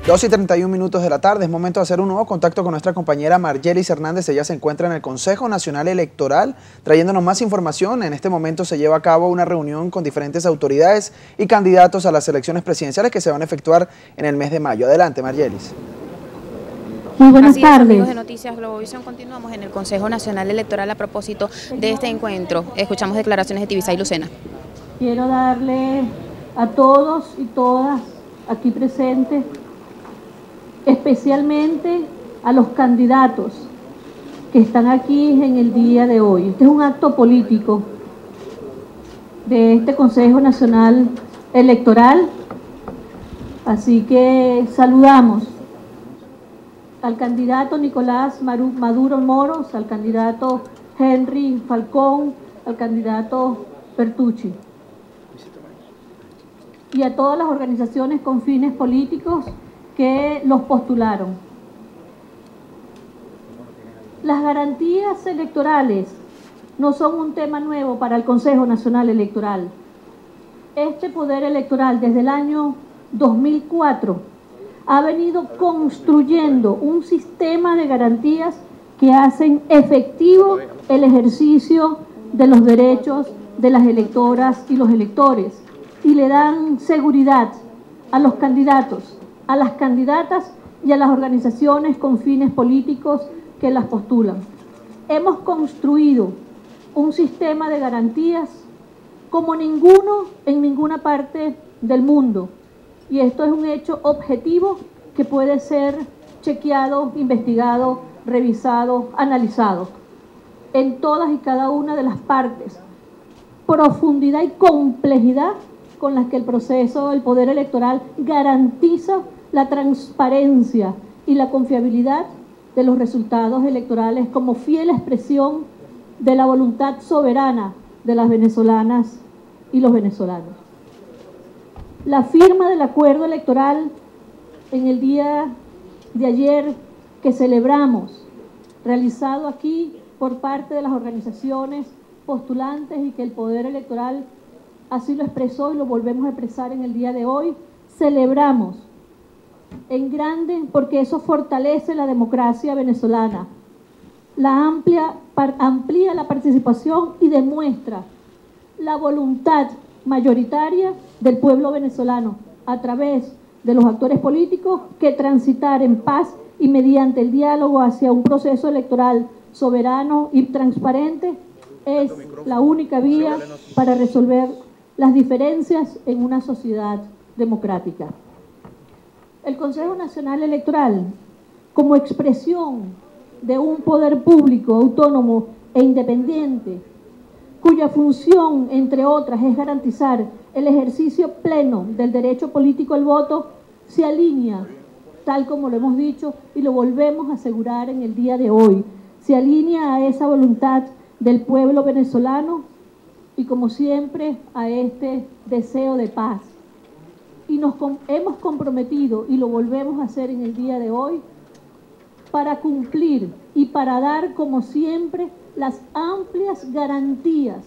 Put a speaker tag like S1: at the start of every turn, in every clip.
S1: 2:31 de la tarde, es momento de hacer un nuevo contacto con nuestra compañera Margelis Hernández. Ella se encuentra en el Consejo Nacional Electoral trayéndonos más información. En este momento se lleva a cabo una reunión con diferentes autoridades y candidatos a las elecciones presidenciales que se van a efectuar en el mes de mayo. Adelante, Margelis.
S2: Muy buenas tardes.
S3: Amigos de Noticias Globovisión, continuamos en el Consejo Nacional Electoral a propósito de este encuentro. Escuchamos declaraciones de Tibisay Lucena.
S2: Quiero darle a todos y todas aquí presentes, especialmente a los candidatos que están aquí en el día de hoy. Este es un acto político de este Consejo Nacional Electoral, así que saludamos al candidato Nicolás Maduro Moros, al candidato Henry Falcón, al candidato Bertucci y a todas las organizaciones con fines políticos que los postularon. Las garantías electorales no son un tema nuevo para el Consejo Nacional Electoral. Este poder electoral desde el año 2004 ha venido construyendo un sistema de garantías que hacen efectivo el ejercicio de los derechos de las electoras y los electores y le dan seguridad a los candidatos, a las candidatas y a las organizaciones con fines políticos que las postulan. Hemos construido un sistema de garantías como ninguno en ninguna parte del mundo. Y esto es un hecho objetivo que puede ser chequeado, investigado, revisado, analizado en todas y cada una de las partes. Profundidad y complejidad con las que el proceso del poder electoral garantiza la transparencia y la confiabilidad de los resultados electorales como fiel expresión de la voluntad soberana de las venezolanas y los venezolanos. La firma del acuerdo electoral en el día de ayer que celebramos, realizado aquí por parte de las organizaciones postulantes y que el poder electoral así lo expresó y lo volvemos a expresar en el día de hoy, celebramos en grande porque eso fortalece la democracia venezolana, amplía la participación y demuestra la voluntad mayoritaria del pueblo venezolano a través de los actores políticos que transitar en paz y mediante el diálogo hacia un proceso electoral soberano y transparente es la única vía para resolver las diferencias en una sociedad democrática. El Consejo Nacional Electoral, como expresión de un poder público autónomo e independiente, cuya función, entre otras, es garantizar el ejercicio pleno del derecho político al voto, se alinea, tal como lo hemos dicho y lo volvemos a asegurar en el día de hoy, se alinea a esa voluntad del pueblo venezolano y, como siempre, a este deseo de paz. Y nos hemos comprometido, y lo volvemos a hacer en el día de hoy, para cumplir y para dar, como siempre, las amplias garantías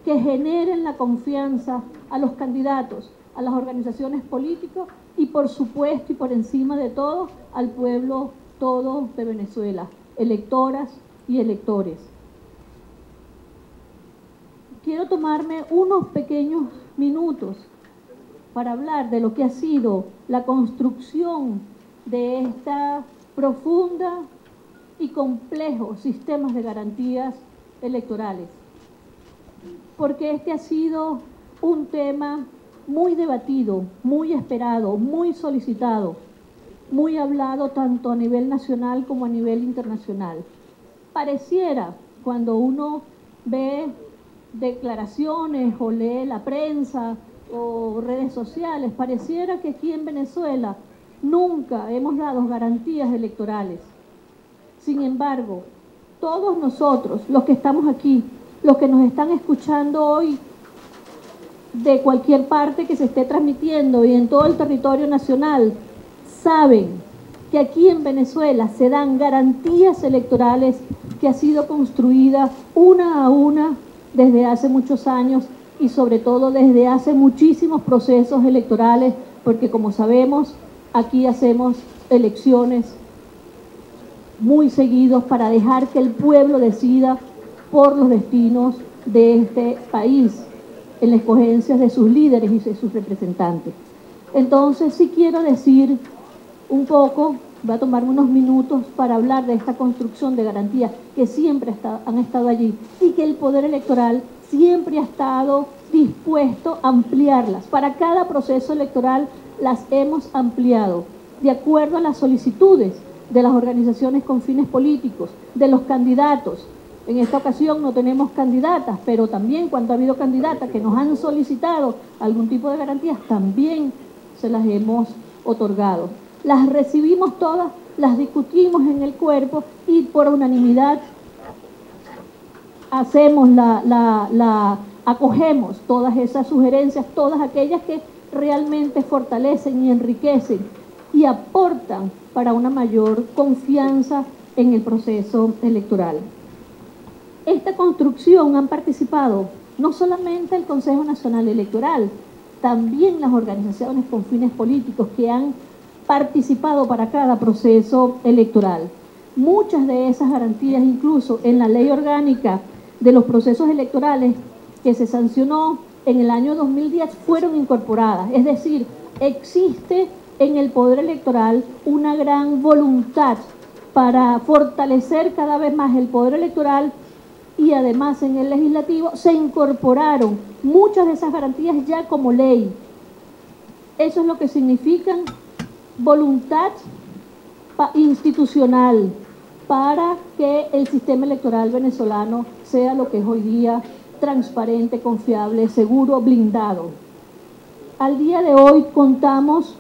S2: que generen la confianza a los candidatos, a las organizaciones políticas y, por supuesto, y por encima de todo, al pueblo todo de Venezuela, electoras y electores. Quiero tomarme unos pequeños minutos para hablar de lo que ha sido la construcción de esta profunda y complejo sistema de garantías electorales, porque este ha sido un tema muy debatido, muy esperado, muy solicitado, muy hablado tanto a nivel nacional como a nivel internacional. Pareciera, cuando uno ve declaraciones o lee la prensa o redes sociales, pareciera que aquí en Venezuela nunca hemos dado garantías electorales. Sin embargo, todos nosotros, los que estamos aquí, los que nos están escuchando hoy de cualquier parte que se esté transmitiendo y en todo el territorio nacional, saben que aquí en Venezuela se dan garantías electorales que ha sido construida una a una desde hace muchos años y sobre todo desde hace muchísimos procesos electorales, porque como sabemos, Aquí hacemos elecciones muy seguidos para dejar que el pueblo decida por los destinos de este país, en la escogencia de sus líderes y de sus representantes. Entonces, sí quiero decir un poco, voy a tomarme unos minutos para hablar de esta construcción de garantías que siempre han estado allí y que el Poder Electoral siempre ha estado dispuesto a ampliarlas. Para cada proceso electoral las hemos ampliado de acuerdo a las solicitudes de las organizaciones con fines políticos, de los candidatos. En esta ocasión no tenemos candidatas, pero también cuando ha habido candidatas que nos han solicitado algún tipo de garantías, también se las hemos otorgado. Las recibimos todas, las discutimos en el cuerpo y por unanimidad hacemos acogemos todas esas sugerencias, todas aquellas que realmente fortalecen y enriquecen y aportan para una mayor confianza en el proceso electoral. Esta construcción han participado no solamente el Consejo Nacional Electoral, también las organizaciones con fines políticos que han participado para cada proceso electoral. Muchas de esas garantías, incluso en la ley orgánica de los procesos electorales que se sancionó en el año 2010, fueron incorporadas. Es decir, existe en el Poder Electoral una gran voluntad para fortalecer cada vez más el Poder Electoral y además en el Legislativo se incorporaron muchas de esas garantías ya como ley. Eso es lo que significa voluntad institucional para que el sistema electoral venezolano sea lo que es hoy día: transparente, confiable, seguro, blindado. Al día de hoy contamos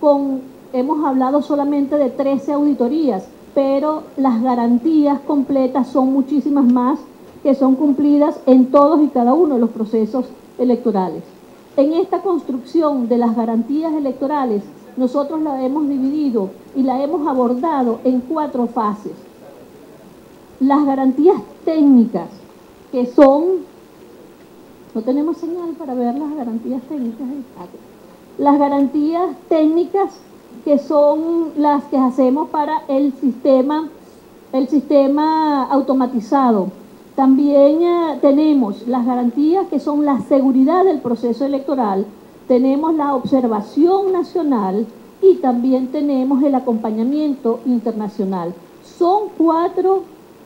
S2: con, hemos hablado solamente de 13 auditorías, pero las garantías completas son muchísimas más que son cumplidas en todos y cada uno de los procesos electorales. En esta construcción de las garantías electorales, nosotros la hemos dividido y la hemos abordado en 4 fases. Las garantías técnicas, que son, no tenemos señal para ver las garantías técnicas. Las garantías técnicas que son las que hacemos para el sistema automatizado. También tenemos las garantías que son la seguridad del proceso electoral, tenemos la observación nacional y también tenemos el acompañamiento internacional. Son 4,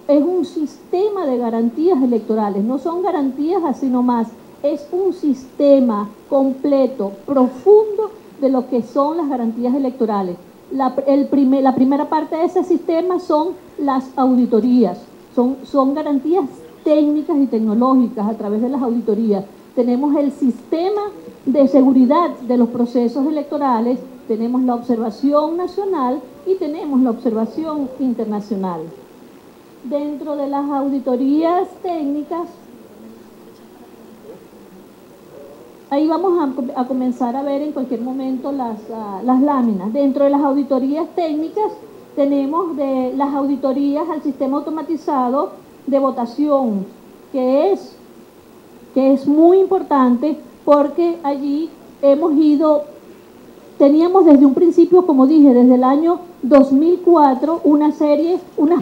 S2: es un sistema de garantías electorales, no son garantías así nomás, es un sistema completo, profundo de lo que son las garantías electorales. La primera parte de ese sistema son las auditorías, son garantías técnicas y tecnológicas a través de las auditorías. Tenemos el sistema de seguridad de los procesos electorales, tenemos la observación nacional y tenemos la observación internacional. Dentro de las auditorías técnicas, ahí vamos a comenzar a ver en cualquier momento las láminas. Dentro de las auditorías técnicas tenemos de las auditorías al sistema automatizado de votación, que es muy importante porque allí teníamos desde un principio, como dije, desde el año 2004, unas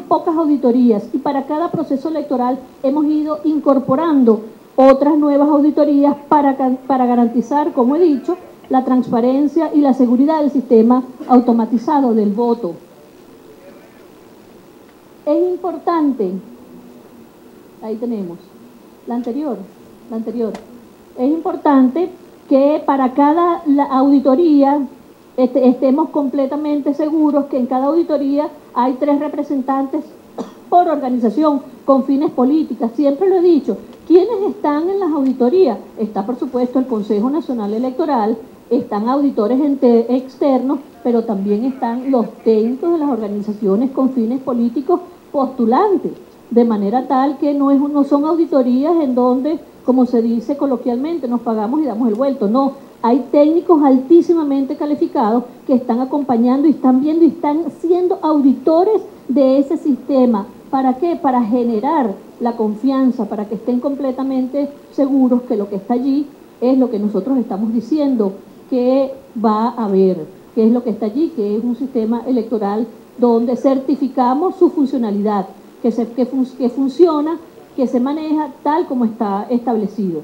S2: pocas auditorías, y para cada proceso electoral hemos ido incorporando otras nuevas auditorías para garantizar, como he dicho, la transparencia y la seguridad del sistema automatizado del voto. Es importante, ahí tenemos, la anterior. Es importante que para cada auditoría estemos completamente seguros que en cada auditoría hay 3 representantes por organización con fines políticos. Siempre lo he dicho, ¿quiénes están en las auditorías? Está, por supuesto, el Consejo Nacional Electoral, están auditores externos, pero también están los técnicos de las organizaciones con fines políticos postulantes, de manera tal que no son auditorías en donde, como se dice coloquialmente, nos pagamos y damos el vuelto. No, hay técnicos altísimamente calificados que están acompañando y están viendo y están siendo auditores de ese sistema. ¿Para qué? Para generar la confianza, para que estén completamente seguros que lo que está allí es lo que nosotros estamos diciendo que va a haber, que es lo que está allí, que es un sistema electoral donde certificamos su funcionalidad, que funciona, que se maneja tal como está establecido.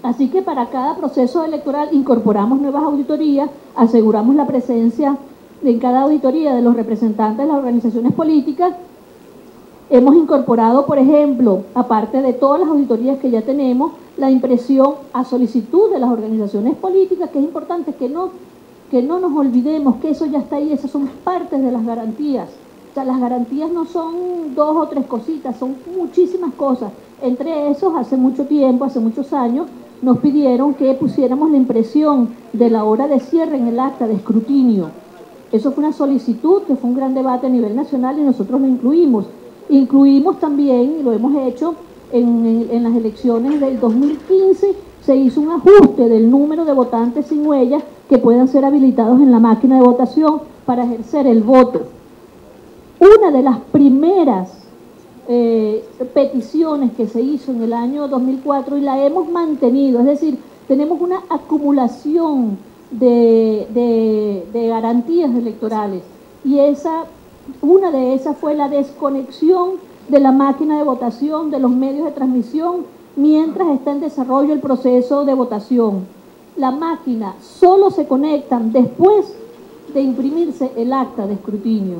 S2: Así que para cada proceso electoral incorporamos nuevas auditorías, aseguramos la presencia en cada auditoría de los representantes de las organizaciones políticas. Hemos incorporado, por ejemplo, aparte de todas las auditorías que ya tenemos, la impresión a solicitud de las organizaciones políticas, que es importante que no nos olvidemos que eso ya está ahí, esas son partes de las garantías. O sea, las garantías no son 2 o 3 cositas, son muchísimas cosas. Entre esos, hace mucho tiempo, hace muchos años, nos pidieron que pusiéramos la impresión de la hora de cierre en el acta de escrutinio. Eso fue una solicitud, que fue un gran debate a nivel nacional y nosotros lo incluimos. Incluimos también, y lo hemos hecho, en las elecciones del 2015, se hizo un ajuste del número de votantes sin huellas que puedan ser habilitados en la máquina de votación para ejercer el voto. Una de las primeras peticiones que se hizo en el año 2004 y la hemos mantenido, es decir, tenemos una acumulación de garantías electorales y una de esas fue la desconexión de la máquina de votación, de los medios de transmisión, mientras está en desarrollo el proceso de votación. La máquina solo se conectan después de imprimirse el acta de escrutinio.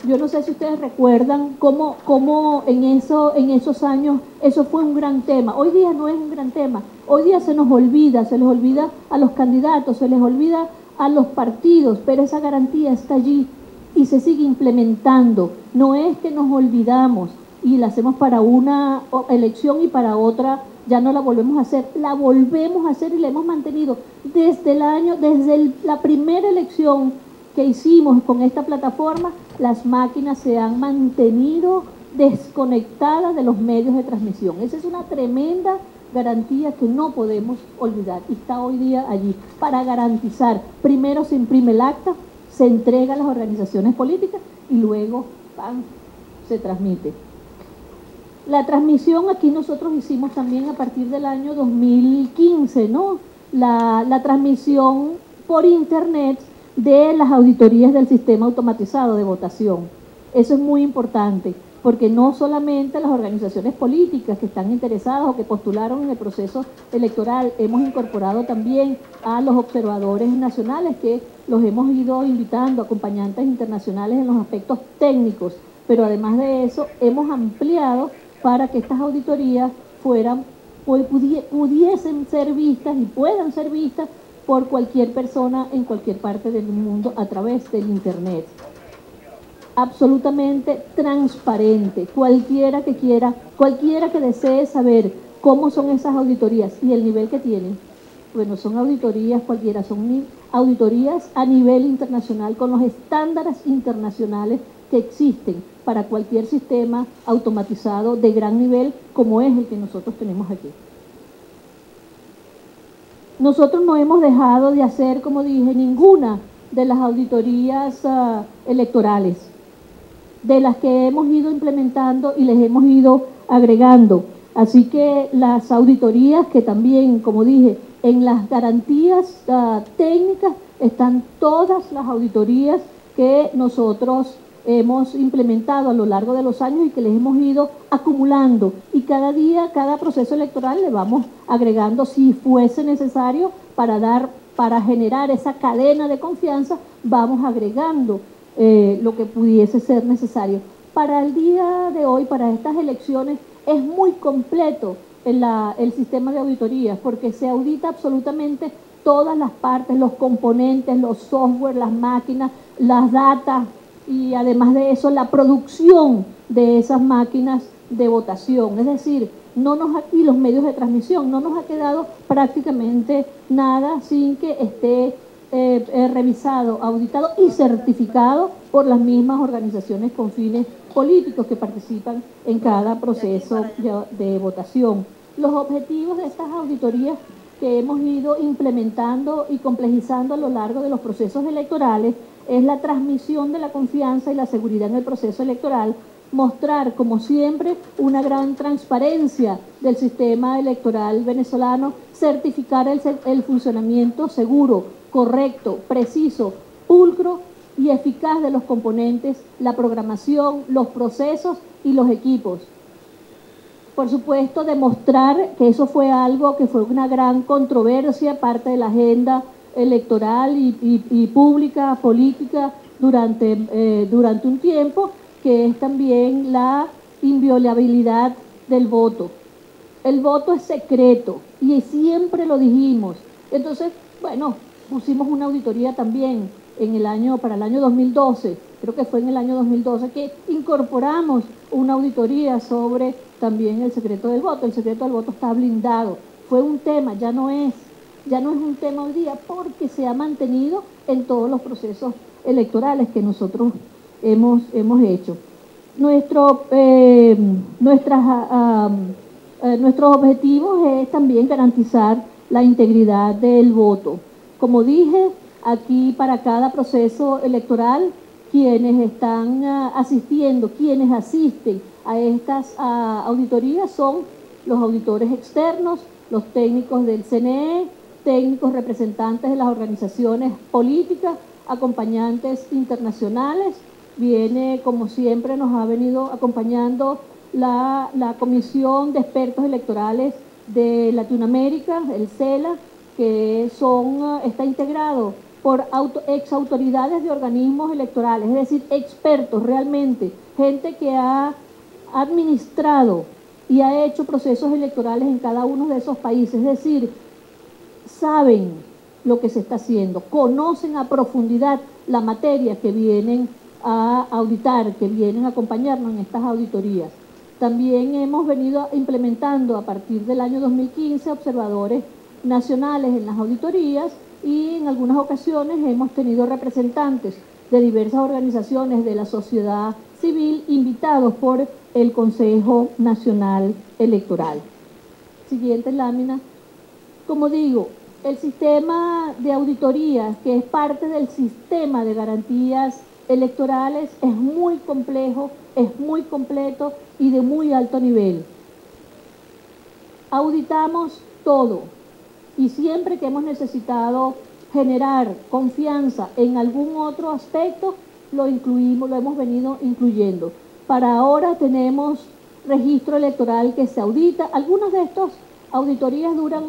S2: Yo no sé si ustedes recuerdan cómo en esos años eso fue un gran tema. Hoy día no es un gran tema. Hoy día se les olvida a los candidatos, se les olvida a los partidos, pero esa garantía está allí y se sigue implementando. No es que nos olvidamos y la hacemos para una elección y para otra ya no la volvemos a hacer. La volvemos a hacer y la hemos mantenido desde la primera elección que hicimos con esta plataforma. Las máquinas se han mantenido desconectadas de los medios de transmisión. Esa es una tremenda garantía que no podemos olvidar y está hoy día allí para garantizar. Primero se imprime el acta, se entrega a las organizaciones políticas y luego se transmite. La transmisión aquí nosotros hicimos también a partir del año 2015, ¿no? La transmisión por internet de las auditorías del sistema automatizado de votación. Eso es muy importante, porque no solamente las organizaciones políticas que están interesadas o que postularon en el proceso electoral, hemos incorporado también a los observadores nacionales que los hemos ido invitando, acompañantes internacionales en los aspectos técnicos, pero además de eso hemos ampliado para que estas auditorías pudiesen ser vistas y puedan ser vistas por cualquier persona en cualquier parte del mundo a través del internet. Absolutamente transparente. Cualquiera que quiera, cualquiera que desee saber cómo son esas auditorías y el nivel que tienen, bueno, son auditorías cualquiera, son auditorías a nivel internacional con los estándares internacionales que existen para cualquier sistema automatizado de gran nivel como es el que nosotros tenemos aquí. Nosotros no hemos dejado de hacer, como dije, ninguna de las auditorías electorales, de las que hemos ido implementando y les hemos ido agregando. Así que las auditorías que también, como dije, en las garantías técnicas están todas las auditorías que nosotros hemos implementado a lo largo de los años y que les hemos ido acumulando. Y cada día, cada proceso electoral le vamos agregando, si fuese necesario, para generar esa cadena de confianza, vamos agregando lo que pudiese ser necesario. Para el día de hoy, para estas elecciones, es muy completo el sistema de auditorías, porque se audita absolutamente todas las partes, los componentes, los software, las máquinas, las datas, y además de eso la producción de esas máquinas de votación, es decir, y los medios de transmisión, no nos ha quedado prácticamente nada sin que esté revisado, auditado y certificado por las mismas organizaciones con fines políticos que participan en cada proceso de votación. Los objetivos de estas auditorías que hemos ido implementando y complejizando a lo largo de los procesos electorales es la transmisión de la confianza y la seguridad en el proceso electoral mostrar, como siempre, una gran transparencia del sistema electoral venezolano, certificar el funcionamiento seguro, correcto, preciso, pulcro y eficaz de los componentes, la programación, los procesos y los equipos. Por supuesto, demostrar que eso fue algo que fue una gran controversia, parte de la agenda electoral y pública, política, durante un tiempo, que es también la inviolabilidad del voto. El voto es secreto y siempre lo dijimos. Entonces, bueno, pusimos una auditoría también para el año 2012, creo que fue en el año 2012, que incorporamos una auditoría sobre también el secreto del voto. El secreto del voto está blindado. Fue un tema, ya no es un tema hoy día, porque se ha mantenido en todos los procesos electorales que nosotros hemos hecho. Nuestros objetivos es también garantizar la integridad del voto. Como dije, aquí para cada proceso electoral, quienes están asistiendo, quienes asisten a estas auditorías son los auditores externos, los técnicos del CNE, técnicos representantes de las organizaciones políticas, acompañantes internacionales. Viene, como siempre, nos ha venido acompañando la Comisión de Expertos Electorales de Latinoamérica, el CELA, que está integrado por exautoridades de organismos electorales, es decir, expertos realmente, gente que ha administrado y ha hecho procesos electorales en cada uno de esos países, es decir, saben lo que se está haciendo, conocen a profundidad la materia que vienen a auditar, que vienen a acompañarnos en estas auditorías. También hemos venido implementando a partir del año 2015 observadores nacionales en las auditorías, y en algunas ocasiones hemos tenido representantes de diversas organizaciones de la sociedad civil invitados por el Consejo Nacional Electoral. Siguiente lámina. Como digo, el sistema de auditoría, que es parte del sistema de garantías electorales, es muy complejo, es muy completo y de muy alto nivel. Auditamos todo. Y siempre que hemos necesitado generar confianza en algún otro aspecto, lo hemos venido incluyendo. Para ahora tenemos registro electoral que se audita. Algunas de estas auditorías duran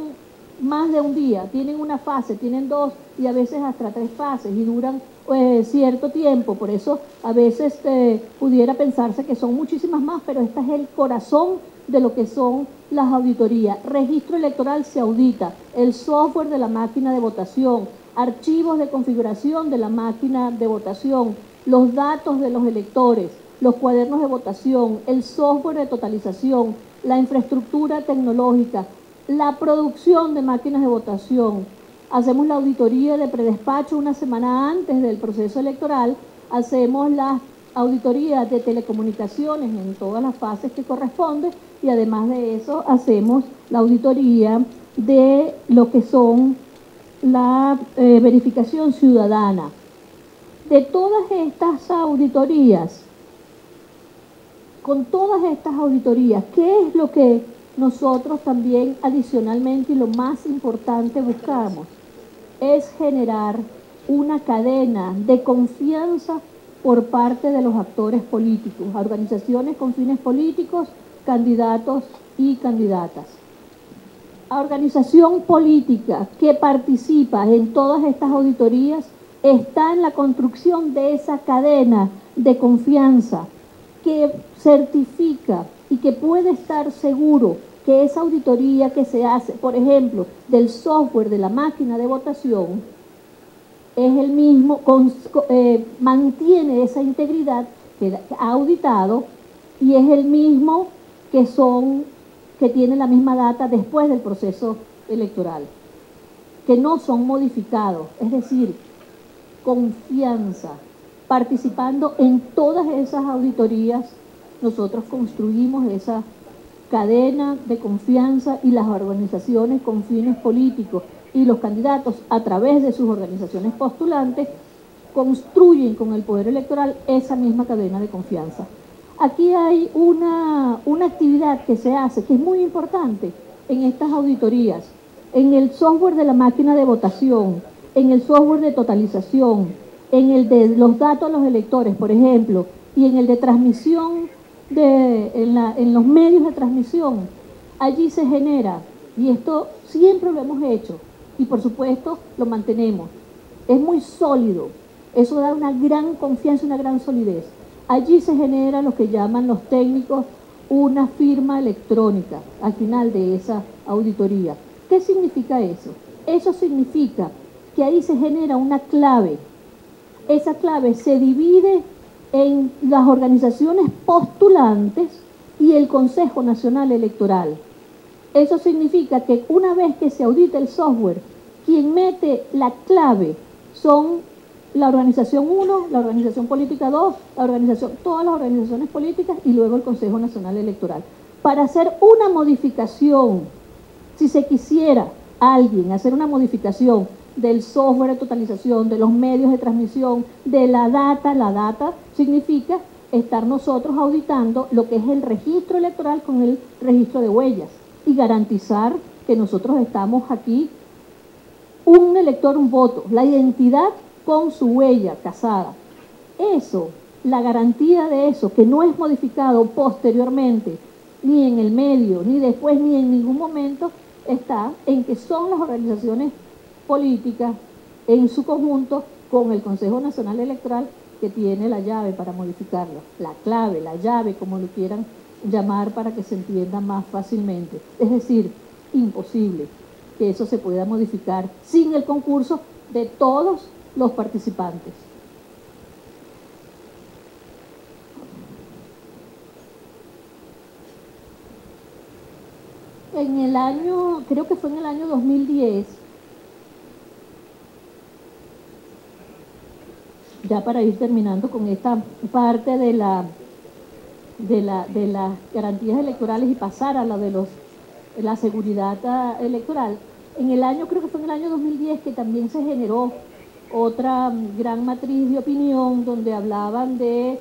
S2: más de un día, tienen una fase, tienen dos y a veces hasta 3 fases y duran cierto tiempo. Por eso a veces pudiera pensarse que son muchísimas más, pero este es el corazón de lo que son las auditorías. Registro electoral se audita, el software de la máquina de votación, archivos de configuración de la máquina de votación, los datos de los electores, los cuadernos de votación, el software de totalización, la infraestructura tecnológica, la producción de máquinas de votación. Hacemos la auditoría de predespacho una semana antes del proceso electoral, hacemos la auditoría de telecomunicaciones en todas las fases que corresponden, y además de eso hacemos la auditoría de lo que son la verificación ciudadana. De todas estas auditorías, con todas estas auditorías, ¿qué es lo que nosotros también adicionalmente y lo más importante buscamos? Es generar una cadena de confianza por parte de los actores políticos, organizaciones con fines políticos, candidatos y candidatas. La organización política que participa en todas estas auditorías está en la construcción de esa cadena de confianza que certifica y que puede estar seguro que esa auditoría que se hace, por ejemplo, del software de la máquina de votación, es el mismo, mantiene esa integridad que ha auditado y es el mismo que tiene la misma data después del proceso electoral, que no son modificados, es decir, confianza. Participando en todas esas auditorías, nosotros construimos esa cadena de confianza y las organizaciones con fines políticos y los candidatos a través de sus organizaciones postulantes construyen con el poder electoral esa misma cadena de confianza. Aquí hay una actividad que se hace, que es muy importante en estas auditorías, en el software de la máquina de votación, en el software de totalización, en el de los datos a los electores, por ejemplo, y en el de transmisión, en los medios de transmisión. Allí se genera, y esto siempre lo hemos hecho, y por supuesto lo mantenemos. Es muy sólido, eso da una gran confianza, una gran solidez. Allí se genera lo que llaman los técnicos una firma electrónica al final de esa auditoría. ¿Qué significa eso? Eso significa que ahí se genera una clave. Esa clave se divide en las organizaciones postulantes y el Consejo Nacional Electoral. Eso significa que una vez que se audita el software, quien mete la clave son la organización 1, la organización política 2, todas las organizaciones políticas y luego el Consejo Nacional Electoral. Para hacer una modificación, si se quisiera alguien hacer una modificación del software de totalización, de los medios de transmisión, de la data significa estar nosotros auditando lo que es el registro electoral con el registro de huellas y garantizar que nosotros estamos aquí, un elector, un voto, la identidad con su huella casada. Eso, la garantía de eso, que no es modificado posteriormente, ni en el medio, ni después, ni en ningún momento, está en que son las organizaciones políticas en su conjunto con el Consejo Nacional Electoral que tiene la llave para modificarlo, la clave, la llave, como lo quieran llamar para que se entienda más fácilmente. Es decir, imposible que eso se pueda modificar sin el concurso de todos los participantes. En el año, creo que fue en el año 2010, ya para ir terminando con esta parte de las garantías electorales y pasar a la de la seguridad electoral, en el año, creo que fue en el año 2010 que también se generó otra gran matriz de opinión donde hablaban de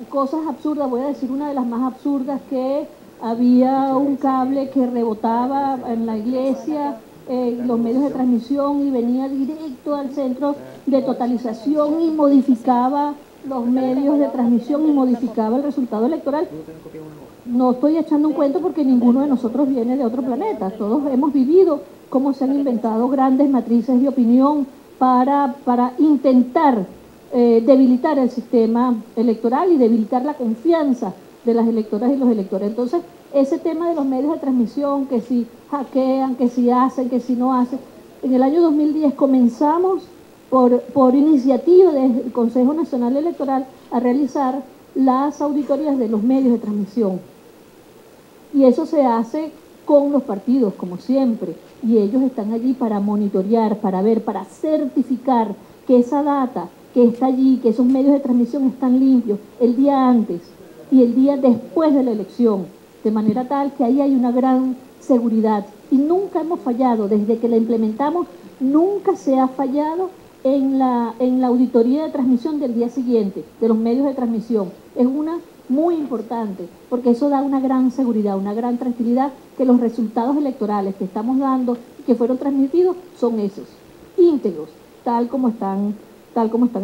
S2: cosas absurdas. Voy a decir una de las más absurdas, que había un cable que rebotaba en la iglesia, los medios de transmisión, y venía directo al centro de totalización y modificaba los medios de transmisión y modificaba el resultado electoral. No estoy echando un cuento porque ninguno de nosotros viene de otro planeta. Todos hemos vivido cómo se han inventado grandes matrices de opinión para intentar debilitar el sistema electoral y debilitar la confianza de las electoras y los electores. Entonces, ese tema de los medios de transmisión, que si hackean, que si hacen, que si no hacen, en el año 2010 comenzamos por iniciativa del Consejo Nacional Electoral a realizar las auditorías de los medios de transmisión. Y eso se hace con los partidos, como siempre, y ellos están allí para monitorear, para ver, para certificar que esa data que está allí, que esos medios de transmisión están limpios el día antes y el día después de la elección, de manera tal que ahí hay una gran seguridad. Y nunca hemos fallado, desde que la implementamos, nunca se ha fallado en la auditoría de transmisión del día siguiente, de los medios de transmisión. Es una muy importante, porque eso da una gran seguridad, una gran tranquilidad, que los resultados electorales que estamos dando, que fueron transmitidos, son esos, íntegros, tal como están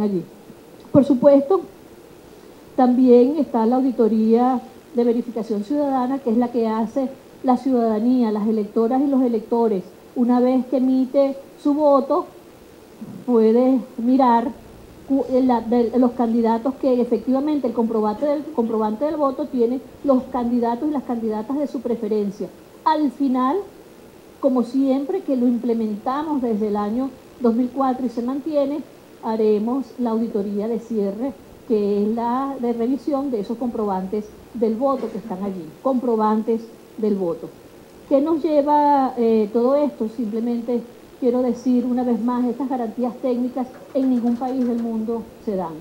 S2: allí. Por supuesto, también está la auditoría de verificación ciudadana, que es la que hace la ciudadanía, las electoras y los electores. Una vez que emite su voto, puede mirar los candidatos que efectivamente el comprobante del voto tiene los candidatos y las candidatas de su preferencia. Al final, como siempre que lo implementamos desde el año 2004 y se mantiene, haremos la auditoría de cierre, que es la de revisión de esos comprobantes del voto que están allí, comprobantes del voto. ¿Qué nos lleva todo esto? Simplemente quiero decir una vez más, estas garantías técnicas en ningún país del mundo se dan,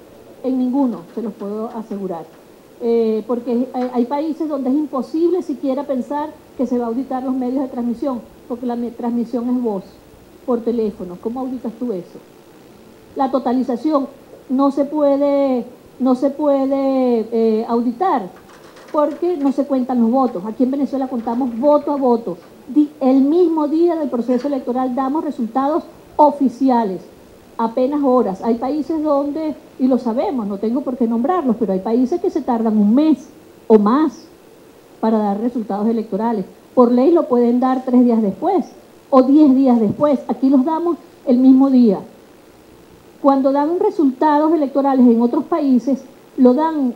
S2: en ninguno, se los puedo asegurar, porque hay países donde es imposible siquiera pensar que se va a auditar los medios de transmisión, porque la transmisión es voz, por teléfono. ¿Cómo auditas tú eso? La totalización no se puede no se puede auditar porque no se cuentan los votos. Aquí en Venezuela contamos voto a voto. El mismo día del proceso electoral damos resultados oficiales, apenas horas. Hay países donde, y lo sabemos, no tengo por qué nombrarlos, pero hay países que se tardan un mes o más para dar resultados electorales. Por ley lo pueden dar 3 días después o 10 días después. Aquí los damos el mismo día. Cuando dan resultados electorales en otros países, lo dan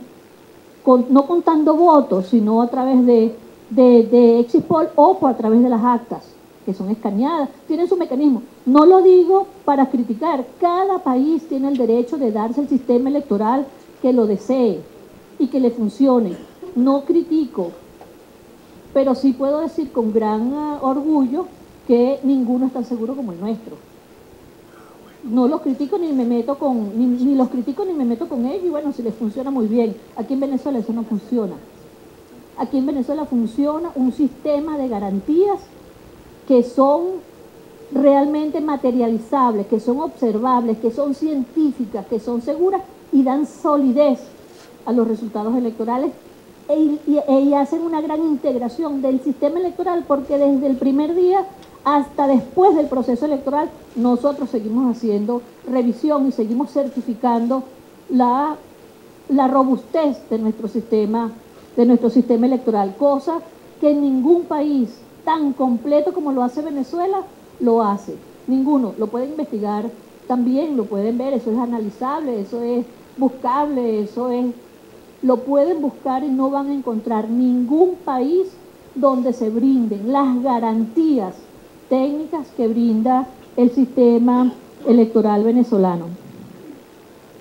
S2: no contando votos, sino a través de exit poll o a través de las actas, que son escaneadas, tienen su mecanismo. No lo digo para criticar, cada país tiene el derecho de darse el sistema electoral que lo desee y que le funcione. No critico, pero sí puedo decir con gran orgullo que ninguno es tan seguro como el nuestro. No los critico ni me meto con, ni los critico ni me meto con ellos, y bueno, si les funciona muy bien. Aquí en Venezuela eso no funciona. Aquí en Venezuela funciona un sistema de garantías que son realmente materializables, que son observables, que son científicas, que son seguras y dan solidez a los resultados electorales y hacen una gran integración del sistema electoral, porque desde el primer día hasta después del proceso electoral nosotros seguimos haciendo revisión y seguimos certificando la robustez de nuestro sistema electoral, cosa que ningún país tan completo como lo hace Venezuela lo hace. Ninguno. Lo pueden investigar también, lo pueden ver, eso es analizable, eso es buscable, lo pueden buscar y no van a encontrar ningún país donde se brinden las garantías técnicas que brinda el sistema electoral venezolano.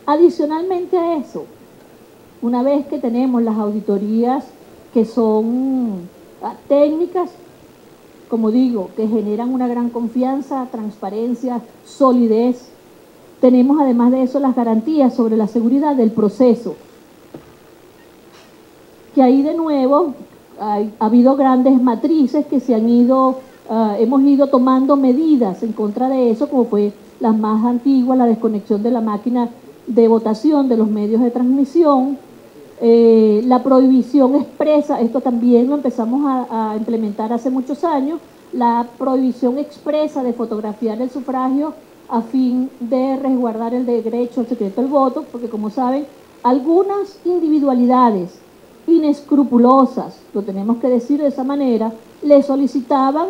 S2: Adicionalmente a eso, una vez que tenemos las auditorías que son técnicas, como digo, que generan una gran confianza, transparencia, solidez, tenemos además de eso las garantías sobre la seguridad del proceso. Que ahí de nuevo ha habido grandes matrices que se han ido, hemos ido tomando medidas en contra de eso, como fue las más antiguas, la desconexión de la máquina de votación de los medios de transmisión, la prohibición expresa, esto también lo empezamos a implementar hace muchos años, la prohibición expresa de fotografiar el sufragio a fin de resguardar el derecho al secreto del voto, porque como saben, algunas individualidades inescrupulosas, lo tenemos que decir de esa manera, le solicitaban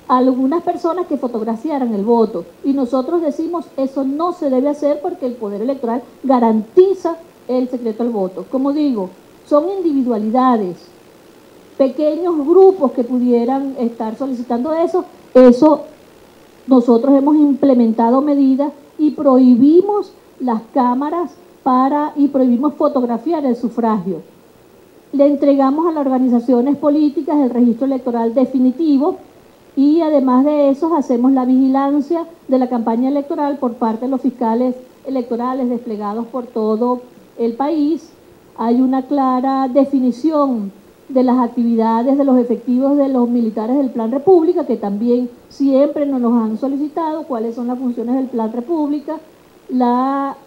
S2: a algunas personas que fotografiaran el voto, y nosotros decimos eso no se debe hacer porque el Poder Electoral garantiza el secreto del voto. Como digo, son individualidades, pequeños grupos que pudieran estar solicitando eso nosotros hemos implementado medidas y prohibimos las cámaras y prohibimos fotografiar el sufragio. Le entregamos a las organizaciones políticas el registro electoral definitivo y además de eso hacemos la vigilancia de la campaña electoral por parte de los fiscales electorales desplegados por todo el país. Hay una clara definición de las actividades de los efectivos de los militares del Plan República, que también siempre nos los han solicitado, cuáles son las funciones del Plan República.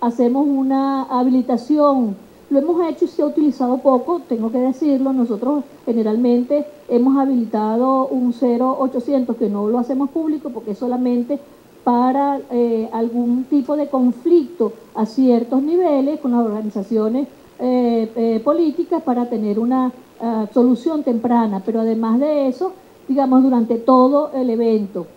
S2: Hacemos una habilitación, lo hemos hecho y se ha utilizado poco, tengo que decirlo, nosotros generalmente hemos habilitado un 0800 que no lo hacemos público porque es solamente para algún tipo de conflicto a ciertos niveles con las organizaciones políticas para tener una solución temprana, pero además de eso, digamos, durante todo el evento,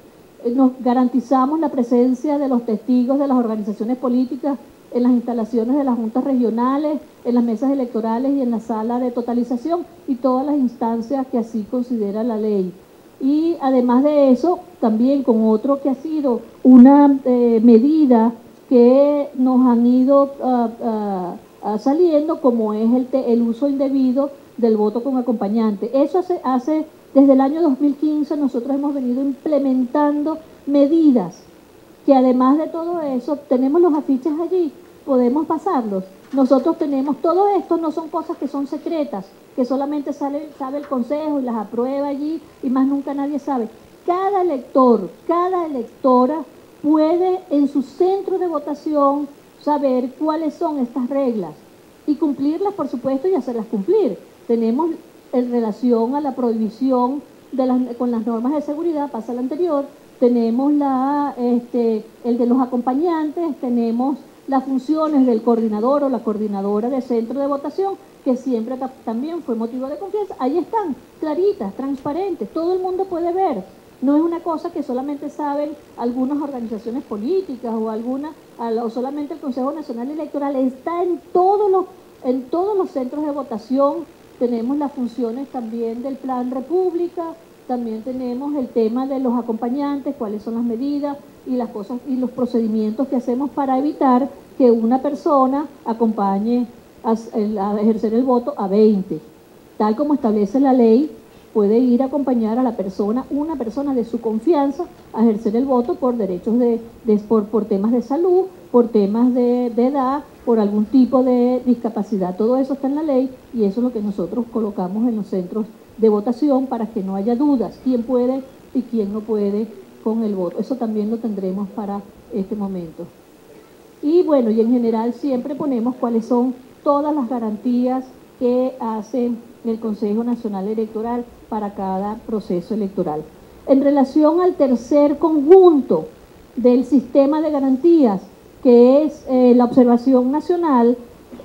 S2: nos garantizamos la presencia de los testigos de las organizaciones políticas en las instalaciones de las juntas regionales, en las mesas electorales y en la sala de totalización y todas las instancias que así considera la ley. Y además de eso, también con otro que ha sido una medida que nos han ido saliendo, como es el uso indebido del voto con acompañante. Eso hace desde el año 2015 nosotros hemos venido implementando medidas que además de todo eso, tenemos los afiches allí, podemos pasarlos. Nosotros tenemos, todo esto no son cosas que son secretas, que solamente sabe el Consejo y las aprueba allí y más nunca nadie sabe. Cada elector, cada electora puede en su centro de votación saber cuáles son estas reglas. y cumplirlas, por supuesto, y hacerlas cumplir. Tenemos en relación a la prohibición con las normas de seguridad, pasa al anterior, tenemos el de los acompañantes, tenemos las funciones del coordinador o la coordinadora de centro de votación, que siempre también fue motivo de confianza. Ahí están, claritas, transparentes, todo el mundo puede ver. No es una cosa que solamente saben algunas organizaciones políticas o solamente el Consejo Nacional Electoral. Está en todos los centros de votación. Tenemos las funciones también del Plan República, también tenemos el tema de los acompañantes, cuáles son las medidas y las cosas y los procedimientos que hacemos para evitar que una persona acompañe a ejercer el voto a 20. Tal como establece la ley, puede ir a acompañar a la persona, una persona de su confianza, a ejercer el voto por derechos por temas de salud, por temas de edad, por algún tipo de discapacidad. Todo eso está en la ley y eso es lo que nosotros colocamos en los centros de votación para que no haya dudas quién puede y quién no puede con el voto. Eso también lo tendremos para este momento. Y bueno, y en general siempre ponemos cuáles son todas las garantías que hace el Consejo Nacional Electoral para cada proceso electoral. En relación al tercer conjunto del sistema de garantías, que es la observación nacional,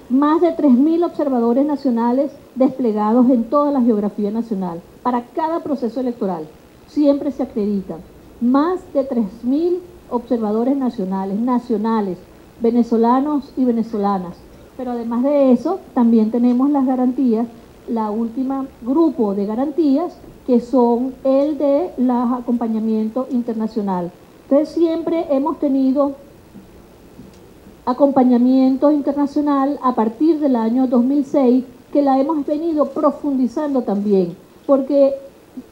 S2: más de 3.000 observadores nacionales desplegados en toda la geografía nacional. Para cada proceso electoral siempre se acreditan más de 3.000 observadores nacionales, venezolanos y venezolanas. Pero además de eso, también tenemos las garantías, la última grupo de garantías, que son el de acompañamiento internacional. Entonces siempre hemos tenido acompañamiento internacional a partir del año 2006, que la hemos venido profundizando también, porque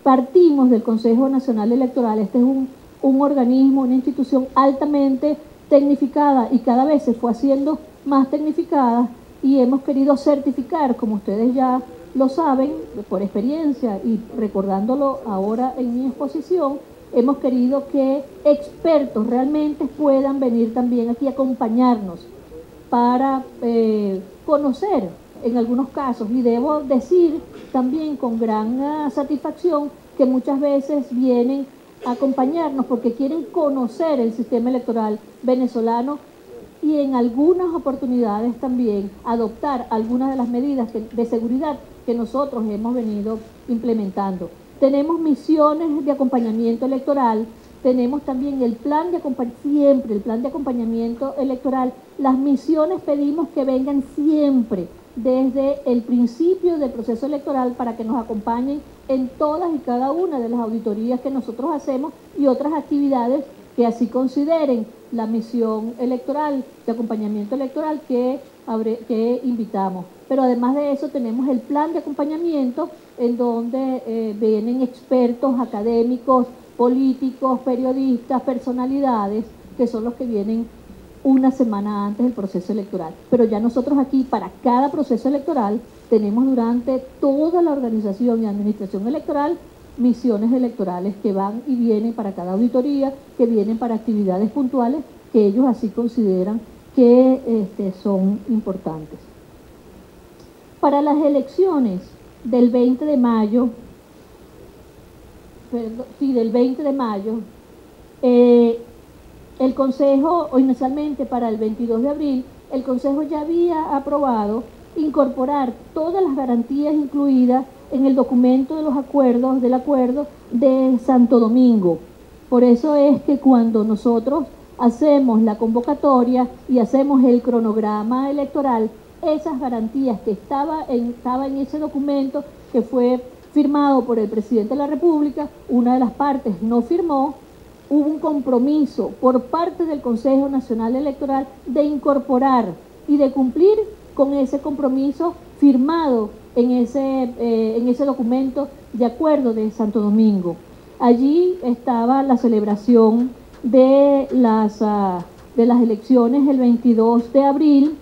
S2: partimos del Consejo Nacional Electoral. Este es un organismo, una institución altamente tecnificada y cada vez se fue haciendo más tecnificada y hemos querido certificar, como ustedes ya lo saben por experiencia y recordándolo ahora en mi exposición, hemos querido que expertos realmente puedan venir también aquí a acompañarnos para conocer en algunos casos, y debo decir también con gran satisfacción que muchas veces vienen a acompañarnos porque quieren conocer el sistema electoral venezolano y en algunas oportunidades también adoptar algunas de las medidas de seguridad que nosotros hemos venido implementando. Tenemos misiones de acompañamiento electoral, tenemos también el plan de acompañamiento electoral. Las misiones pedimos que vengan siempre desde el principio del proceso electoral para que nos acompañen en todas y cada una de las auditorías que nosotros hacemos y otras actividades que así consideren la misión electoral, de acompañamiento electoral que invitamos. Pero además de eso tenemos el plan de acompañamiento en donde vienen expertos, académicos, políticos, periodistas, personalidades, que son los que vienen una semana antes del proceso electoral. Pero ya nosotros aquí, para cada proceso electoral, tenemos durante toda la organización y administración electoral misiones electorales que van y vienen para cada auditoría, que vienen para actividades puntuales que ellos así consideran que son importantes. Para las elecciones del 20 de mayo, el Consejo, o inicialmente para el 22 de abril, el Consejo ya había aprobado incorporar todas las garantías incluidas en el documento de los acuerdos, del acuerdo de Santo Domingo. Por eso es que cuando nosotros hacemos la convocatoria y hacemos el cronograma electoral, esas garantías que estaba en ese documento que fue firmado por el presidente de la República, una de las partes no firmó, hubo un compromiso por parte del Consejo Nacional Electoral de incorporar y de cumplir con ese compromiso firmado en ese documento de acuerdo de Santo Domingo. Allí estaba la celebración de las elecciones el 22 de abril.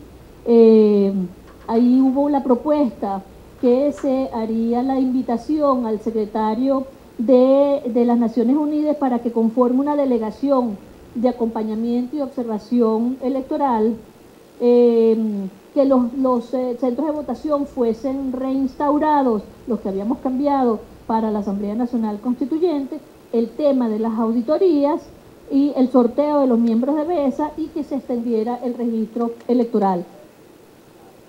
S2: Ahí hubo la propuesta que se haría la invitación al secretario de las Naciones Unidas para que conforme una delegación de acompañamiento y observación electoral. que los centros de votación fuesen reinstaurados, los que habíamos cambiado para la Asamblea Nacional Constituyente, el tema de las auditorías y el sorteo de los miembros de BESA y que se extendiera el registro electoral.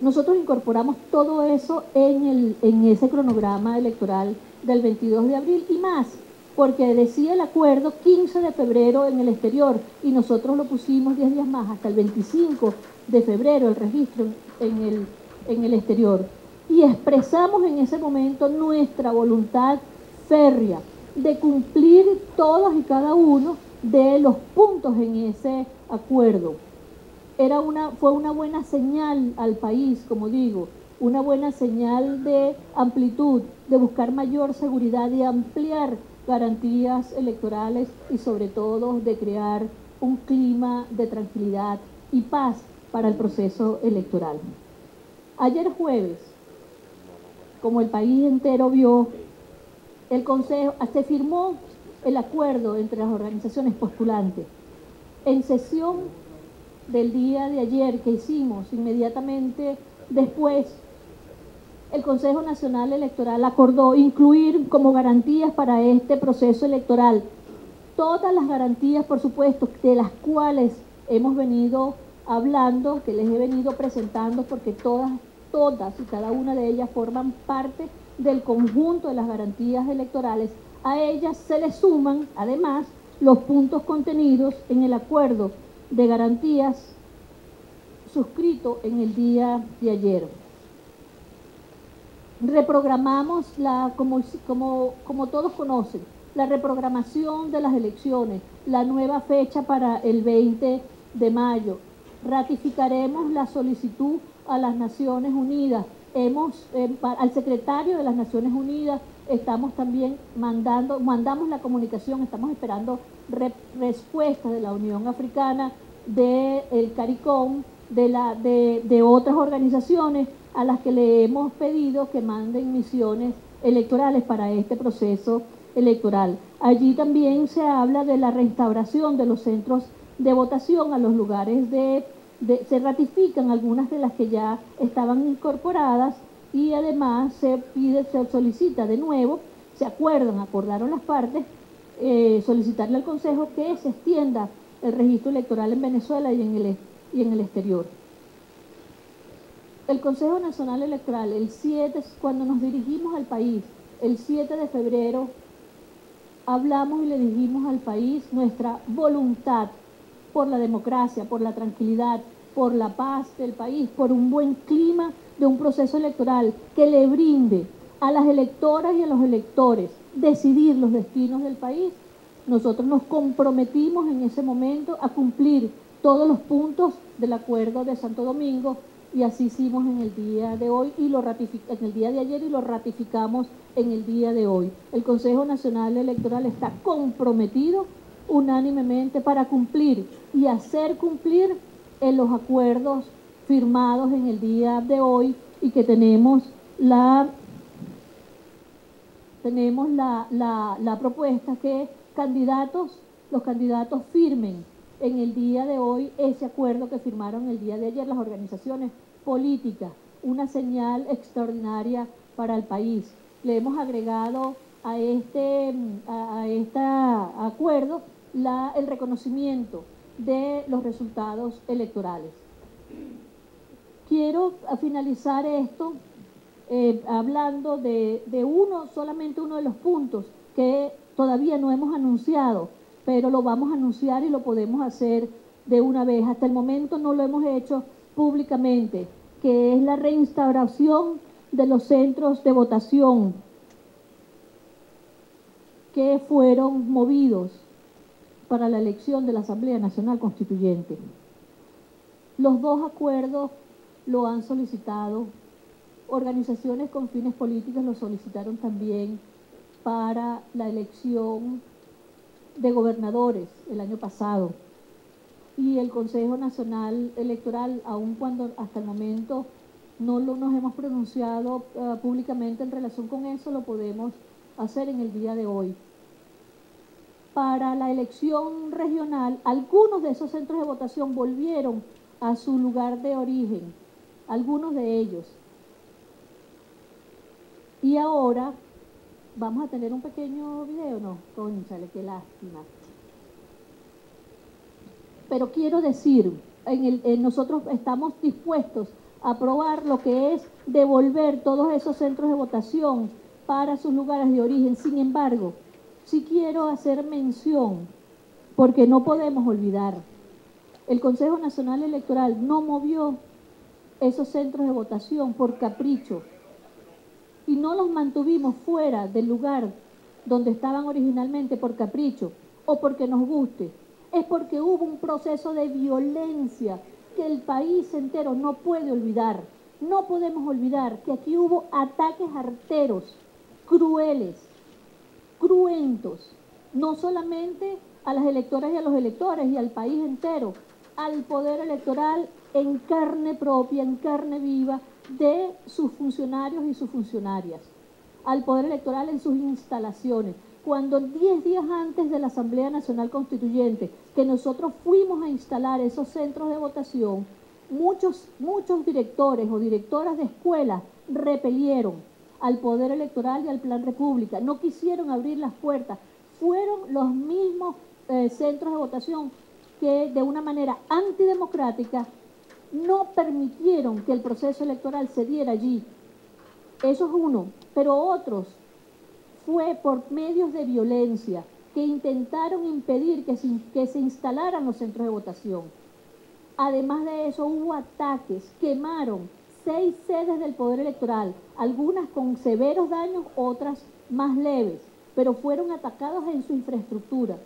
S2: Nosotros incorporamos todo eso en ese cronograma electoral del 22 de abril y más, porque decía el acuerdo 15 de febrero en el exterior y nosotros lo pusimos 10 días más, hasta el 25 de febrero el registro en el exterior. Y expresamos en ese momento nuestra voluntad férrea de cumplir todos y cada uno de los puntos en ese acuerdo. Fue una buena señal al país, como digo, una buena señal de amplitud, de buscar mayor seguridad y ampliar garantías electorales y sobre todo de crear un clima de tranquilidad y paz para el proceso electoral. Ayer jueves, como el país entero vio, el Consejo se firmó el acuerdo entre las organizaciones postulantes. En sesión del día de ayer que hicimos, inmediatamente después, el Consejo Nacional Electoral acordó incluir como garantías para este proceso electoral todas las garantías, por supuesto, de las cuales hemos venido hablando, que les he venido presentando, porque todas y cada una de ellas forman parte del conjunto de las garantías electorales. A ellas se le suman, además, los puntos contenidos en el acuerdo de garantías suscrito en el día de ayer. Reprogramamos, como todos conocen, la reprogramación de las elecciones, la nueva fecha para el 20 de mayo. Ratificaremos la solicitud a las Naciones Unidas. Al secretario de las Naciones Unidas estamos también mandamos la comunicación, estamos esperando respuestas de la Unión Africana, del CARICOM, de otras organizaciones a las que le hemos pedido que manden misiones electorales para este proceso electoral. Allí también se habla de la restauración de los centros de votación a los lugares se ratifican algunas de las que ya estaban incorporadas y además se solicita de nuevo, acordaron las partes, solicitarle al Consejo que se extienda el registro electoral en Venezuela y en el exterior. El Consejo Nacional Electoral, cuando nos dirigimos al país, el 7 de febrero, hablamos y le dijimos al país nuestra voluntad por la democracia, por la tranquilidad, por la paz del país, por un buen clima de un proceso electoral que le brinde a las electoras y a los electores decidir los destinos del país. Nosotros nos comprometimos en ese momento a cumplir todos los puntos del acuerdo de Santo Domingo y así hicimos en el día de hoy en el día de ayer y lo ratificamos en el día de hoy. El Consejo Nacional Electoral está comprometido unánimemente para cumplir y hacer cumplir en los acuerdos firmados en el día de hoy y que tenemos la propuesta que los candidatos firmen en el día de hoy ese acuerdo que firmaron el día de ayer las organizaciones políticas, una señal extraordinaria para el país. Le hemos agregado a este acuerdo el reconocimiento de los resultados electorales. Quiero finalizar esto hablando de solamente uno de los puntos que todavía no hemos anunciado, pero lo vamos a anunciar y lo podemos hacer de una vez. Hasta el momento no lo hemos hecho públicamente, que es la reinstauración de los centros de votación que fueron movidos para la elección de la Asamblea Nacional Constituyente. Los dos acuerdos lo han solicitado, organizaciones con fines políticos lo solicitaron también para la elección de gobernadores el año pasado. Y el Consejo Nacional Electoral, aun cuando hasta el momento no nos hemos pronunciado públicamente en relación con eso, lo podemos hacer en el día de hoy. Para la elección regional, algunos de esos centros de votación volvieron a su lugar de origen algunos de ellos. Y ahora vamos a tener un pequeño video, ¿no? Cónchale, qué lástima. Pero quiero decir, nosotros estamos dispuestos a aprobar lo que es devolver todos esos centros de votación para sus lugares de origen. Sin embargo, sí quiero hacer mención, porque no podemos olvidar, el Consejo Nacional Electoral no movió esos centros de votación por capricho y no los mantuvimos fuera del lugar donde estaban originalmente por capricho o porque nos guste. Es porque hubo un proceso de violencia que el país entero no puede olvidar. No podemos olvidar que aquí hubo ataques arteros, crueles, cruentos, no solamente a las electoras y a los electores y al país entero, al poder electoral en carne propia, en carne viva de sus funcionarios y sus funcionarias, al poder electoral en sus instalaciones. Cuando 10 días antes de la Asamblea Nacional Constituyente, que nosotros fuimos a instalar esos centros de votación, muchos directores o directoras de escuelas repelieron al Poder Electoral y al Plan República, no quisieron abrir las puertas. Fueron los mismos centros de votación que de una manera antidemocrática no permitieron que el proceso electoral se diera allí. Eso es uno, pero otros fue por medios de violencia que intentaron impedir que se instalaran los centros de votación. Además de eso, hubo ataques, quemaron 6 sedes del Poder Electoral, algunas con severos daños, otras más leves, pero fueron atacados en su infraestructura.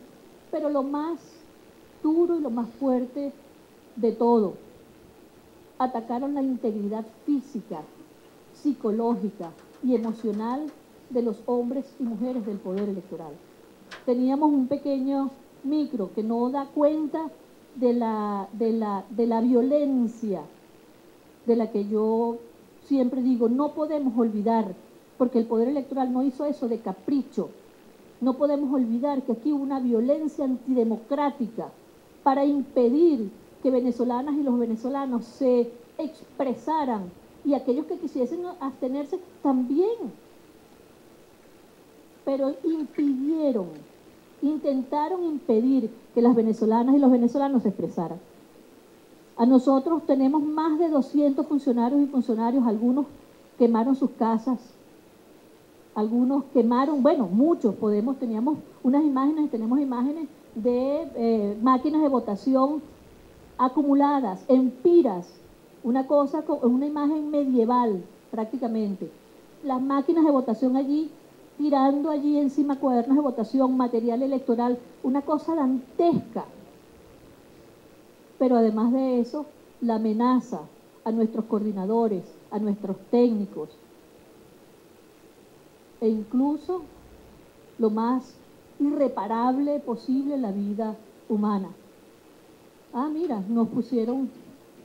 S2: Pero lo más duro y lo más fuerte de todo, atacaron la integridad física, psicológica y emocional de los hombres y mujeres del Poder Electoral. Teníamos un pequeño micro que no da cuenta de la violencia de la que yo siempre digo, no podemos olvidar, porque el Poder Electoral no hizo eso de capricho. No podemos olvidar que aquí hubo una violencia antidemocrática para impedir que venezolanas y los venezolanos se expresaran, y aquellos que quisiesen abstenerse también, pero intentaron impedir que las venezolanas y los venezolanos se expresaran. A nosotros tenemos más de 200 funcionarios y funcionarios, algunos quemaron sus casas, algunos quemaron, bueno, muchos, teníamos unas imágenes, tenemos imágenes de máquinas de votación acumuladas en piras, una imagen medieval prácticamente. Las máquinas de votación allí, tirando allí encima cuadernos de votación, material electoral, una cosa dantesca. Pero además de eso, la amenaza a nuestros coordinadores, a nuestros técnicos, e incluso lo más irreparable posible, la vida humana. Ah, mira, nos pusieron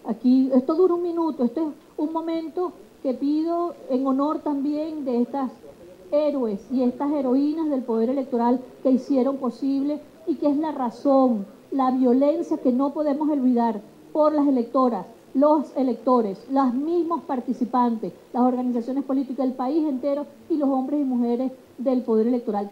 S2: aquí, esto dura un minuto, este es un momento que pido en honor también de estas héroes y estas heroínas del Poder Electoral que hicieron posible, y que es la razón, la violencia que no podemos olvidar por las electoras, los electores, los mismos participantes, las organizaciones políticas del país entero y los hombres y mujeres del Poder Electoral.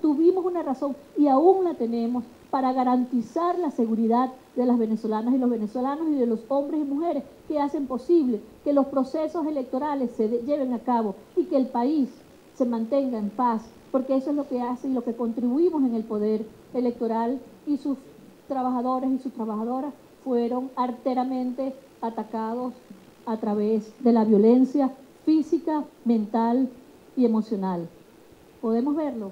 S2: Tuvimos una razón y aún la tenemos para garantizar la seguridad de las venezolanas y los venezolanos y de los hombres y mujeres que hacen posible que los procesos electorales se lleven a cabo y que el país se mantenga en paz, porque eso es lo que hace y lo que contribuimos en el Poder Electoral, y sus trabajadores y sus trabajadoras fueron arteramente atacados a través de la violencia física, mental y emocional. ¿Podemos verlo?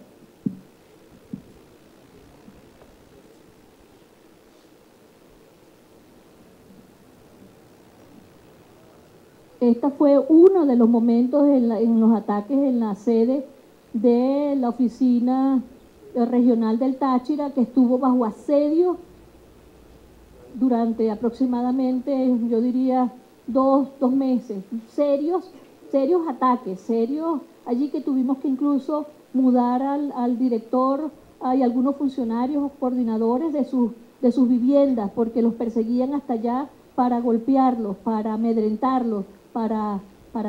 S2: Este fue uno de los momentos en los ataques en la sede de la oficina regional del Táchira, que estuvo bajo asedio durante aproximadamente, yo diría, dos meses. Serios ataques, serios, allí que tuvimos que incluso mudar al director y algunos funcionarios coordinadores de sus viviendas, porque los perseguían hasta allá para golpearlos, para amedrentarlos, para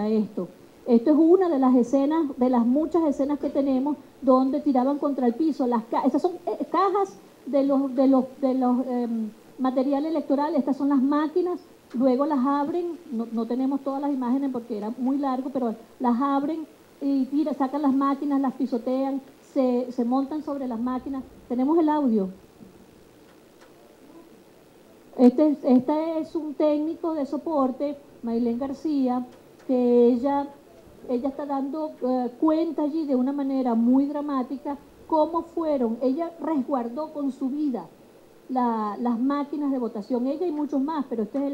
S2: esto. Esto es una de las escenas, de las muchas escenas que tenemos donde tiraban contra el piso. Esas son cajas de los material electoral, estas son las máquinas, luego las abren, no tenemos todas las imágenes porque era muy largo, pero las abren y sacan las máquinas, las pisotean, se montan sobre las máquinas. Tenemos el audio. Este es un técnico de soporte, Maylén García, que ella está dando cuenta allí de una manera muy dramática cómo fueron, ella resguardó con su vida las máquinas de votación, ella y muchos más, pero este es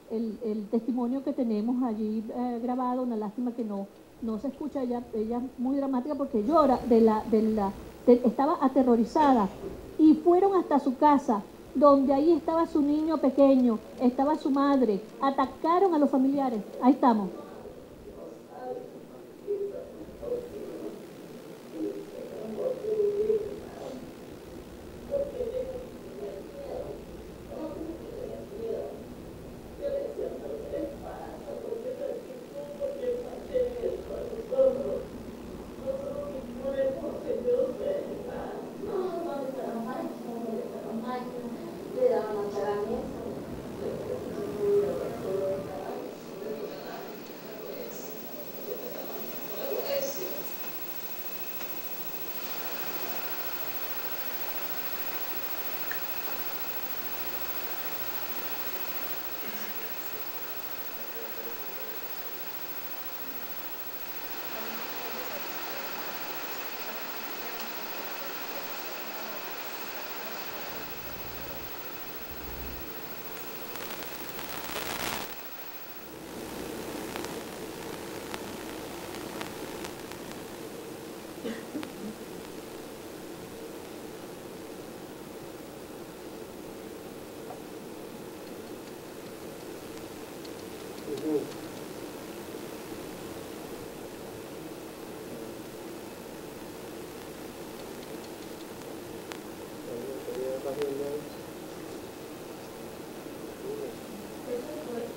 S2: el testimonio que tenemos allí grabado. Una lástima que no se escucha, ella es muy dramática porque llora, estaba aterrorizada, y fueron hasta su casa, donde ahí estaba su niño pequeño, estaba su madre, atacaron a los familiares. Ahí estamos.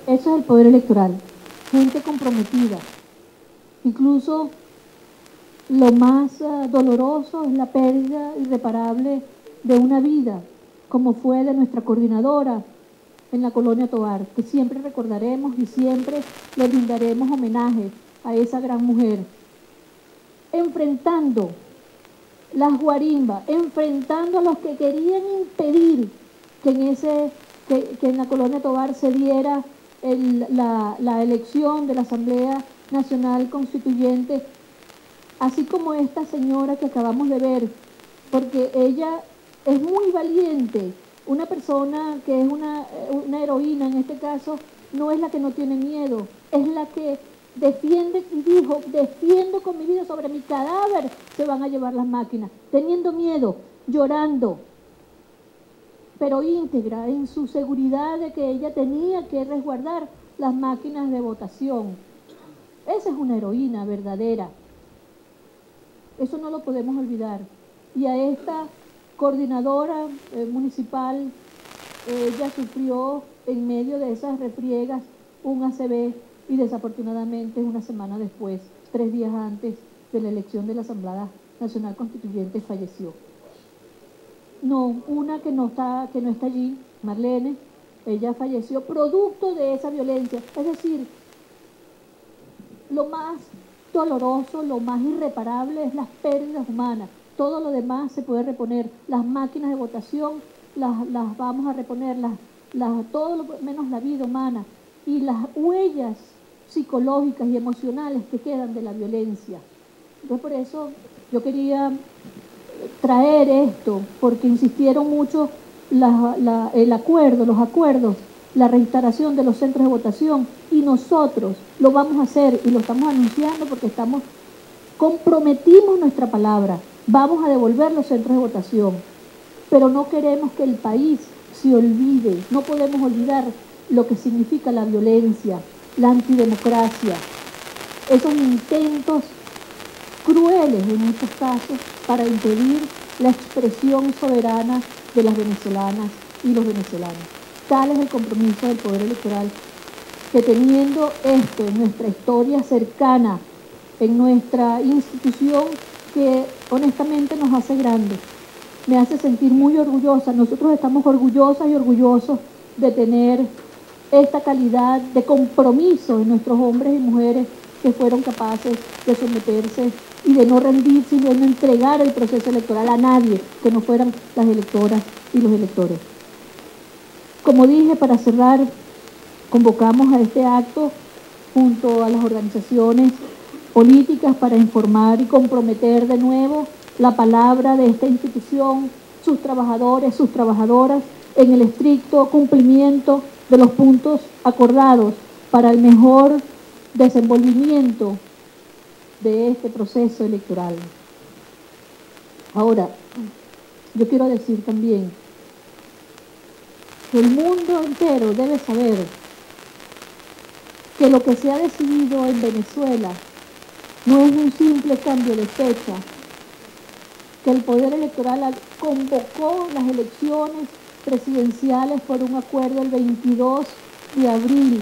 S2: Eso es el poder electoral, gente comprometida. Incluso lo más doloroso es la pérdida irreparable de una vida, como fue de nuestra coordinadora en la Colonia Tovar, que siempre recordaremos y siempre le brindaremos homenaje a esa gran mujer. Enfrentando las guarimbas, enfrentando a los que querían impedir que en la Colonia Tovar se diera la elección de la Asamblea Nacional Constituyente, así como esta señora que acabamos de ver, porque ella es muy valiente, una persona que es una heroína en este caso, no es la que no tiene miedo, es la que defiende y dijo: defiendo con mi vida, sobre mi cadáver se van a llevar las máquinas, teniendo miedo, llorando, pero íntegra en su seguridad de que ella tenía que resguardar las máquinas de votación. Esa es una heroína verdadera. Eso no lo podemos olvidar. Y a esta coordinadora municipal, ella sufrió en medio de esas refriegas un ACV y desafortunadamente una semana después, 3 días antes de la elección de la Asamblea Nacional Constituyente, falleció. No, una que no está allí, Marlene, ella falleció producto de esa violencia. Es decir, lo más doloroso, lo más irreparable es las pérdidas humanas. Todo lo demás se puede reponer. Las máquinas de votación las vamos a reponer, todo lo menos la vida humana y las huellas psicológicas y emocionales que quedan de la violencia. Entonces, por eso yo quería traer esto, porque insistieron mucho los acuerdos, la reinstalación de los centros de votación, y nosotros lo vamos a hacer y lo estamos anunciando porque comprometimos nuestra palabra, vamos a devolver los centros de votación, pero no queremos que el país se olvide, no podemos olvidar lo que significa la violencia, la antidemocracia, esos intentos crueles en muchos casos para impedir la expresión soberana de las venezolanas y los venezolanos. tal es el compromiso del Poder Electoral, que teniendo esto en nuestra historia cercana, en nuestra institución, que honestamente nos hace grandes, me hace sentir muy orgullosa. Nosotros estamos orgullosas y orgullosos de tener esta calidad de compromiso en nuestros hombres y mujeres que fueron capaces de someterse y de no rendirse y de no entregar el proceso electoral a nadie que no fueran las electoras y los electores. Como dije, para cerrar, convocamos a este acto junto a las organizaciones políticas para informar y comprometer de nuevo la palabra de esta institución, sus trabajadores, sus trabajadoras, en el estricto cumplimiento de los puntos acordados para el mejor desenvolvimiento de este proceso electoral. Ahora, yo quiero decir también que el mundo entero debe saber que lo que se ha decidido en Venezuela no es un simple cambio de fecha, que el Poder Electoral convocó las elecciones presidenciales por un acuerdo el 22 de abril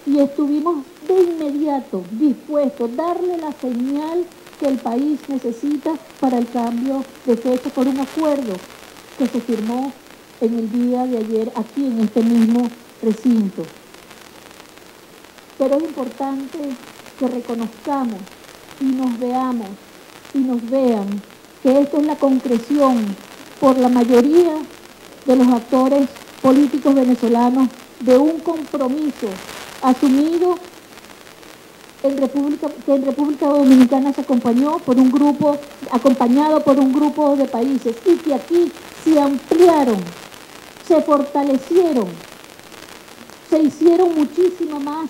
S2: y estuvimos de inmediato dispuestos a darle la señal que el país necesita para el cambio de fecha por un acuerdo que se firmó en el día de ayer aquí en este mismo recinto. Pero es importante que reconozcamos y nos veamos y nos vean que esto es la concreción por la mayoría de los actores políticos venezolanos de un compromiso asumido que en República Dominicana se acompañado por un grupo de países y que aquí se ampliaron, se fortalecieron, se hicieron muchísimo más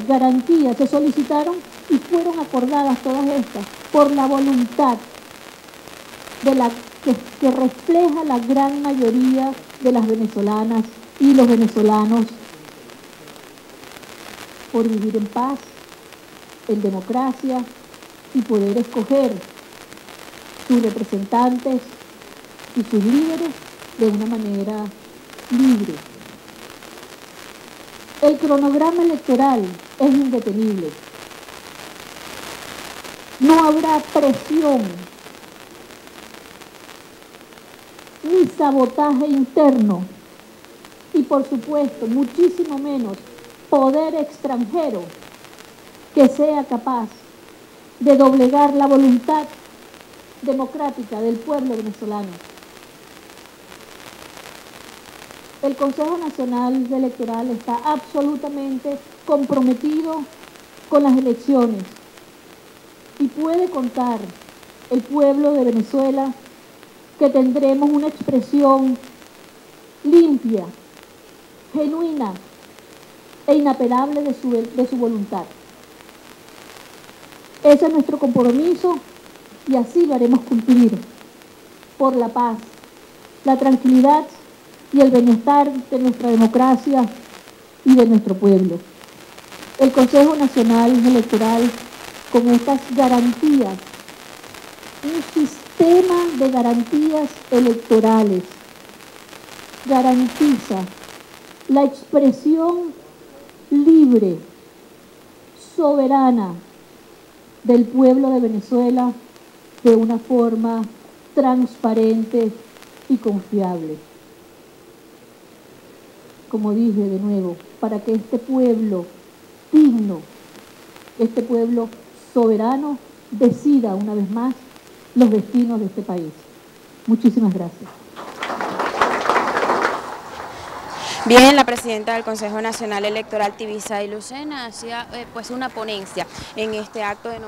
S2: garantías, se solicitaron y fueron acordadas todas estas por la voluntad de que refleja la gran mayoría de las venezolanas y los venezolanos por vivir en paz, en democracia y poder escoger sus representantes y sus líderes de una manera libre. El cronograma electoral es indetenible. No habrá presión ni sabotaje interno y, por supuesto, muchísimo menos poder extranjero que sea capaz de doblegar la voluntad democrática del pueblo venezolano. El Consejo Nacional Electoral está absolutamente comprometido con las elecciones y puede contar el pueblo de Venezuela que tendremos una expresión limpia, genuina e inapelable de su voluntad. Ese es nuestro compromiso y así lo haremos cumplir por la paz, la tranquilidad y el bienestar de nuestra democracia y de nuestro pueblo. El Consejo Nacional Electoral, con estas garantías, un sistema de garantías electorales, garantiza la expresión libre, soberana del pueblo de Venezuela de una forma transparente y confiable. Como dije de nuevo, para que este pueblo digno, este pueblo soberano, decida una vez más los destinos de este país. Muchísimas gracias.
S3: Bien, la presidenta del Consejo Nacional Electoral, Tibisay Lucena, hacía pues una ponencia en este acto de